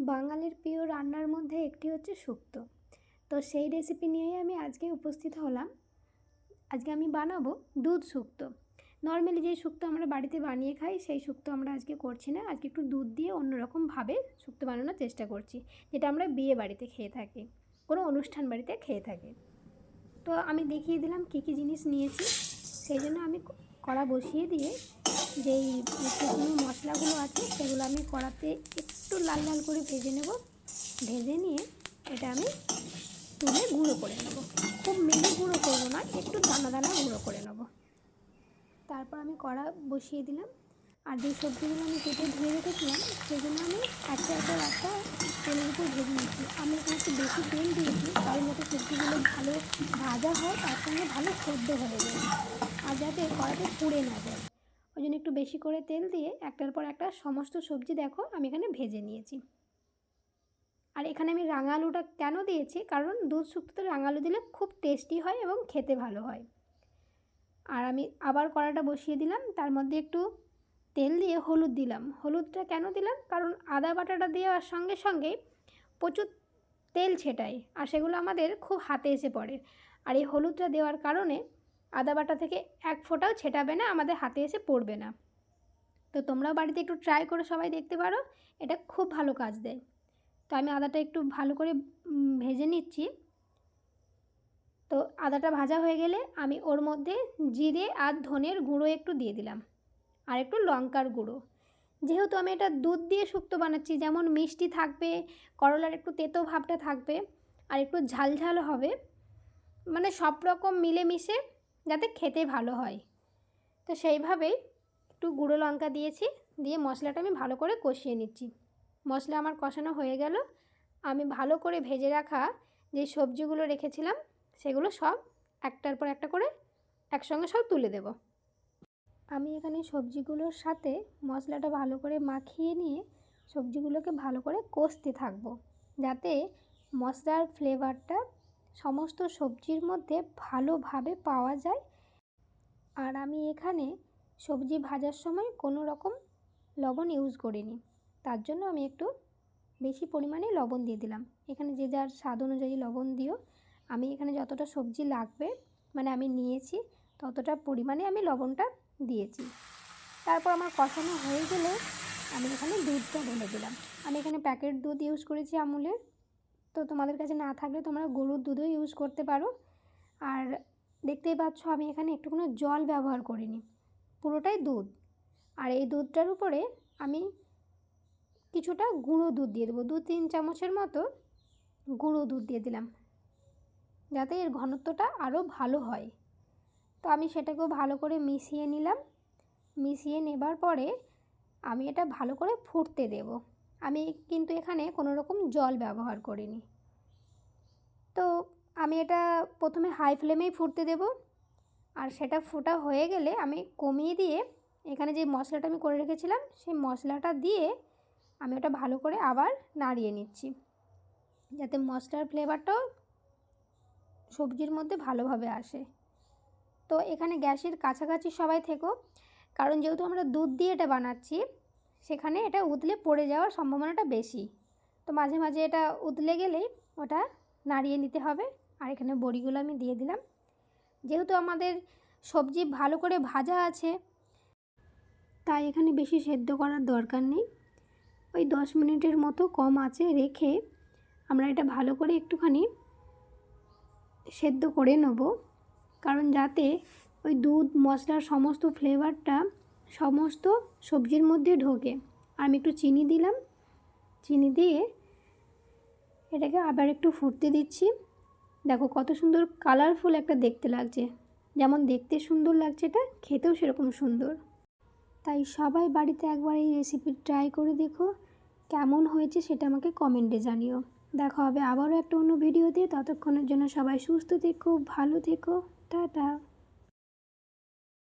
বাঙালির প্রিয় রান্নার মধ্যে একটি হচ্ছে শুক্তো। তো সেই রেসিপি নিয়েই আমি আজকে উপস্থিত হলাম। আজকে আমি বানাবো দুধ শুক্তো। নর্মালি যে শুক্তো আমরা বাড়িতে বানিয়ে খাই সেই শুক্তো আমরা আজকে করছি না। আজকে একটু দুধ দিয়ে অন্যরকমভাবে শুক্তো বানানোর চেষ্টা করছি, যেটা আমরা বিয়ে বাড়িতে খেয়ে থাকি, কোনো অনুষ্ঠান বাড়িতে খেয়ে থাকি। তো আমি দেখিয়ে দিলাম কী কী জিনিস নিয়েছি। সেই জন্য আমি কড়া বসিয়ে দিয়ে যেই শুকনো মশলাগুলো আছে সেগুলো আমি কড়াতে একটু লাল লাল করে ভেজে নেব। ভেজে নিয়ে এটা আমি তুলে গুঁড়ো করে নেব। খুব মিহি গুঁড়ো করবো না, একটু দানা দানা গুঁড়ো করে নেব। তারপর আমি কড়া বসিয়ে দিলাম, আর যে সবজিগুলো আমি কেটে ধুয়ে রেখেছিলাম সেগুলো আমি একটা তেলের উপর ভেজে নিচ্ছি। আমি এখানে একটু বেশি তেল দিয়েছি কারণ যাতে সবজিগুলো ভালো ভাজা হয়, তার সঙ্গে ভালো সেদ্ধ হয়ে যায়, আর যাতে কড়াতে পুড়ে না যায়। ওই জন্য একটু বেশি করে তেল দিয়ে একটার পর একটা সমস্ত সবজি দেখো আমি এখানে ভেজে নিয়েছি। আর এখানে আমি রাঙালুটা কেন দিয়েছি, কারণ দুধ শুক্তোতে রাঙালু দিলে খুব টেস্টি হয় এবং খেতে ভালো হয়। আর আমি আবার কড়াটা বসিয়ে দিলাম, তার মধ্যে একটু তেল দিয়ে হলুদ দিলাম। হলুদটা কেন দিলাম, কারণ আদা বাটাটা দেওয়ার সঙ্গে সঙ্গেই প্রচুর তেল ছেটায়, আর সেগুলো আমাদের খুব হাতে এসে পড়ে। আর এই হলুদটা দেওয়ার কারণে আদা বাটা থেকে এক ফোঁটাও ছেটাবে না, আমাদের হাতে এসে পড়বে না। তো তোমরাও বাড়িতে একটু ট্রাই করে সবাই দেখতে পারো, এটা খুব ভালো কাজ দেয়। তো আমি আদাটা একটু ভালো করে ভেজে নিচ্ছি। তো আদাটা ভাজা হয়ে গেলে আমি ওর মধ্যে জিরে আর ধনের গুঁড়ো একটু দিয়ে দিলাম, আর একটু লঙ্কার গুঁড়ো। যেহেতু আমি এটা দুধ দিয়ে শুক্তো বানাচ্ছি, যেমন মিষ্টি থাকবে, করলার একটু তেতো ভাবটা থাকবে, আর একটু ঝাল ঝাল হবে, মানে সব রকম মিলেমিশে যাতে খেতে ভালো হয়। তো সেইভাবেই একটু গুঁড়ো লঙ্কা দিয়েছি, দিয়ে মশলাটা আমি ভালো করে কষিয়ে নিচ্ছি। মশলা আমার কষানো হয়ে গেল। আমি ভালো করে ভেজে রাখা যে সবজিগুলো রেখেছিলাম সেগুলো সব একটার পর একটা করে একসঙ্গে সব তুলে দেব। আমি এখানে সবজিগুলোর সাথে মশলাটা ভালো করে মাখিয়ে নিয়ে সবজিগুলোকে ভালো করে কষতে থাকবো, যাতে মশলার ফ্লেভারটা সমস্ত সবজির মধ্যে ভালোভাবে পাওয়া যায়। আর আমি এখানে সবজি ভাজার সময় কোনো রকম লবণ ইউজ করিনি, তার জন্য আমি একটু বেশি পরিমাণে লবণ দিয়ে দিলাম। এখানে যে যার স্বাদ অনুযায়ী লবণ দিও। আমি এখানে যতটা সবজি লাগবে, মানে আমি নিয়েছি ততটা পরিমাণে আমি লবণটা দিয়েছি। তারপর আমার কষানো হয়ে গেলে আমি এখানে দুধটা ঢেলে দিলাম। আমি এখানে প্যাকেট দুধ ইউজ করেছি আমুলের, তো তোমাদের কাছে না থাকলে তোমরা গরুর দুধও ইউজ করতে পারো। আর দেখতেই পাচ্ছ আমি এখানে একটু কোনো জল ব্যবহার করিনি, পুরোটাই দুধ। আর এই দুধটার উপরে আমি কিছুটা গুঁড়ো দুধ দিয়ে দেবো, 2-3 চামচের মতো গুঁড়ো দুধ দিয়ে দিলাম, যাতে এর ঘনত্বটা আরও ভালো হয়। তো আমি সেটাকেও ভালো করে মিশিয়ে নিলাম। মিশিয়ে নেবার পরে আমি এটা ভালো করে ফুটতে দেব। আমি কিন্তু এখানে কোনো রকম জল ব্যবহার করিনি। তো আমি এটা প্রথমে হাই ফ্লেমেই ফুটতে দেব, আর সেটা ফোটা হয়ে গেলে আমি কমিয়ে দিয়ে এখানে যে মশলাটা আমি করে রেখেছিলাম সেই মশলাটা দিয়ে আমি ওটা ভালো করে আবার নাড়িয়ে নিচ্ছি, যাতে মশলার ফ্লেভারটাও সবজির মধ্যে ভালোভাবে আসে। তো এখানে গ্যাসের কাছাকাছি সবাই থেকো, কারণ যেহেতু আমরা দুধ দিয়ে এটা বানাচ্ছি, সেখানে এটা উতলে পড়ে যাওয়ার সম্ভাবনাটা বেশি। তো মাঝে মাঝে এটা উতলে গেলেই ওটা নাড়িয়ে নিতে হবে। আর এখানে বড়িগুলো আমি দিয়ে দিলাম। যেহেতু আমাদের সবজি ভালো করে ভাজা আছে, তাই এখানে বেশি সেদ্ধ করার দরকার নেই। ওই 10 মিনিটের মতো কম আঁচে রেখে আমরা এটা ভালো করে একটুখানি সেদ্ধ করে নেব, কারণ যাতে ওই দুধ মশলার সমস্ত ফ্লেভারটা সমস্ত সবজির মধ্যে ঢোকে। আমি একটু চিনি দিলাম, চিনি দিয়ে এটাকে আবার একটু ফুটতে দিচ্ছি। দেখো কত সুন্দর কালারফুল একটা দেখতে লাগছে, যেমন দেখতে সুন্দর লাগছে এটা খেতেও সেরকম সুন্দর। তাই সবাই বাড়িতে একবার এই রেসিপি ট্রাই করে দেখো, কেমন হয়েছে সেটা আমাকে কমেন্টে জানিও। দেখা হবে আবারও একটা অন্য ভিডিওতে। ততক্ষণের জন্য সবাই সুস্থ থেকো, ভালো থেকো, টাটা।